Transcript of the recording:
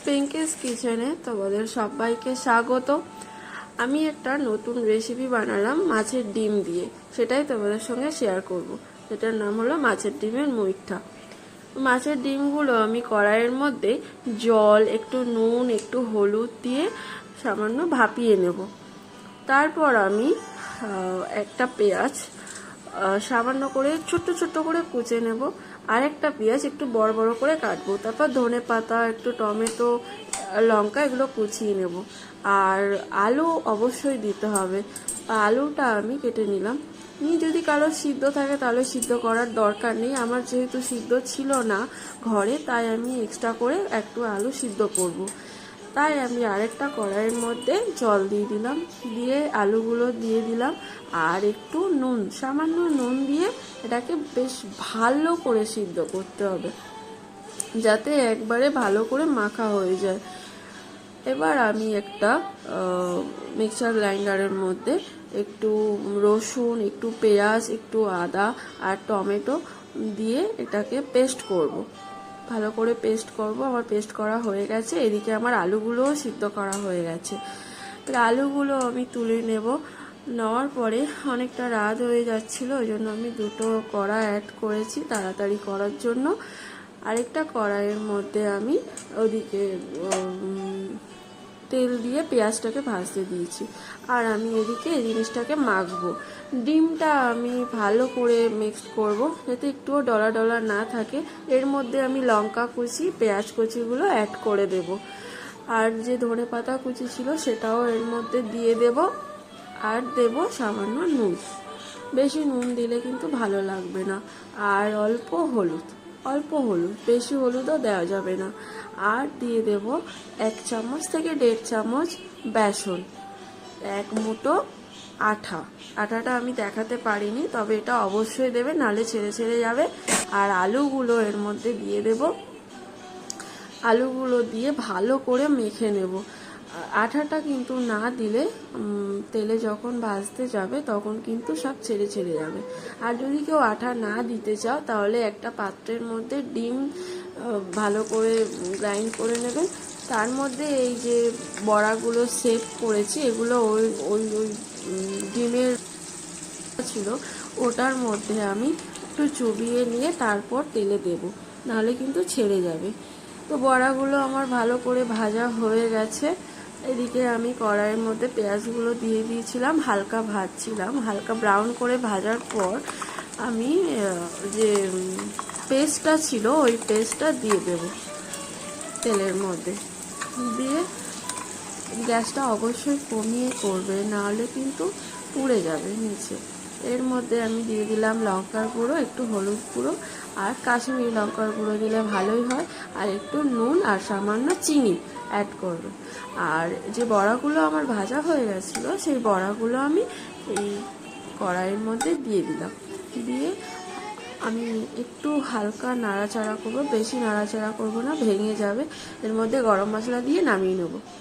পিঙ্কিস কিচেনে তোমাদের সবাইকে স্বাগত। আমি একটা নতুন রেসিপি বানালাম মাছের ডিম দিয়ে, সেটাই তোমাদের সঙ্গে শেয়ার করব। সেটার নাম হলো মাছের ডিমের মুইঠা। মাছের ডিমগুলো আমি কড়াইয়ের মধ্যে জল, একটু নুন, একটু হলুদ দিয়ে সামান্য ভাপিয়ে নেব। তারপর আমি একটা পেঁয়াজ সামান্য করে ছোট্ট ছোট্ট করে কুচে নেব, আর একটা পেঁয়াজ একটু বড় বড় করে কাটবো। তারপর ধনে পাতা, একটু টমেটো, লঙ্কা এগুলো কুচিয়ে নেব। আর আলু অবশ্যই দিতে হবে। আলুটা আমি কেটে নিলাম। যদি কারো সিদ্ধ থাকে তাহলে সিদ্ধ করার দরকার নেই। আমার যেহেতু সিদ্ধ ছিল না ঘরে, তাই আমি এক্সট্রা করে একটু আলু সিদ্ধ করব। তাই আমি আরেকটা কড়াইয়ের মধ্যে জল দিয়ে দিলাম, দিয়ে আলুগুলো দিয়ে দিলাম, আর একটু নুন, সামান্য নুন দিয়ে এটাকে বেশ ভালো করে সিদ্ধ করতে হবে, যাতে একবারে ভালো করে মাখা হয়ে যায়। এবার আমি একটা মিক্সার গ্রাইন্ডারের মধ্যে একটু রসুন, একটু পেঁয়াজ, একটু আদা আর টমেটো দিয়ে এটাকে পেস্ট করব। ভালো করে পেস্ট করব। আমার পেস্ট করা হয়ে গেছে। এদিকে আমার আলুগুলোও সিদ্ধ করা হয়ে গেছে। আলুগুলো আমি তুলে নেব। নেওয়ার পরে অনেকটা রাত হয়ে যাচ্ছিল, ওই জন্য আমি দুটো কড়া অ্যাড করেছি তাড়াতাড়ি করার জন্য। আরেকটা কড়াইয়ের মধ্যে আমি ওদিকে তেল দিয়ে পেঁয়াজটাকে ভাজতে দিয়েছি, আর আমি এদিকে এই জিনিসটাকে মাখবো। ডিমটা আমি ভালো করে মিক্স করব, যাতে একটুও ডলা ডলা না থাকে। এর মধ্যে আমি লঙ্কা কুচি, পেঁয়াজ কুচিগুলো অ্যাড করে দেব, আর যে ধনে পাতা কুচি ছিল সেটাও এর মধ্যে দিয়ে দেব। আর দেব সামান্য নুন। বেশি নুন দিলে কিন্তু ভালো লাগবে না। আর অল্প হলুদ, বেশি হলুদও দেওয়া যাবে না। আর দিয়ে দেব 1 চামচ থেকে 1.5 চামচ বেসন, 1 মুঠো আটাটা আমি দেখাতে পারিনি, তবে এটা অবশ্যই দেবে, নালে ছেড়ে ছেড়ে যাবে। আর আলুগুলো এর মধ্যে দিয়ে দেব। আলুগুলো দিয়ে ভালো করে মেখে নেব। আটাটা কিন্তু না দিলে তেলে যখন ভাজতে যাবে তখন কিন্তু সব ছেড়ে ছেড়ে যাবে। আর যদি কেউ আটা না দিতে চাও তাহলে একটা পাত্রের মধ্যে ডিম ভালো করে গ্রাইন্ড করে নেবেন। তার মধ্যে এই যে বড়াগুলো সেভ করেছি, এগুলো ওই ওই ওই ডিমের ছিল ওটার মধ্যে আমি একটু চুবিয়ে নিয়ে তারপর তেলে দেব, নাহলে কিন্তু ছেড়ে যাবে। তো বড়াগুলো আমার ভালো করে ভাজা হয়ে গেছে। এদিকে আমি কড়াইয়ের মধ্যে পেঁয়াজগুলো দিয়ে দিয়েছিলাম, হালকা ভাজছিলাম। হালকা ব্রাউন করে ভাজার পর আমি যে পেস্টটা ছিল ওই পেস্টটা দিয়ে দেব তেলের মধ্যে। দিয়ে গ্যাসটা অবশ্যই কমিয়ে করবে, নাহলে কিন্তু পুড়ে যাবে নিচে। এর মধ্যে আমি দিয়ে দিলাম লঙ্কার গুঁড়ো, একটু হলুদ গুঁড়ো, আর কাশ্মীরি লঙ্কার গুঁড়ো দিলে ভালোই হয়, আর একটু নুন আর সামান্য চিনি অ্যাড করবে। আর যে বড়াগুলো আমার ভাজা হয়ে গেছিলো সেই বড়াগুলো আমি এই কড়াইয়ের মধ্যে দিয়ে দিলাম। দিয়ে আমি একটু হালকা নাড়াচাড়া করবো, বেশি নাড়াচাড়া করবো না, ভেঙে যাবে। এর মধ্যে গরম মশলা দিয়ে নামিয়ে নেবো।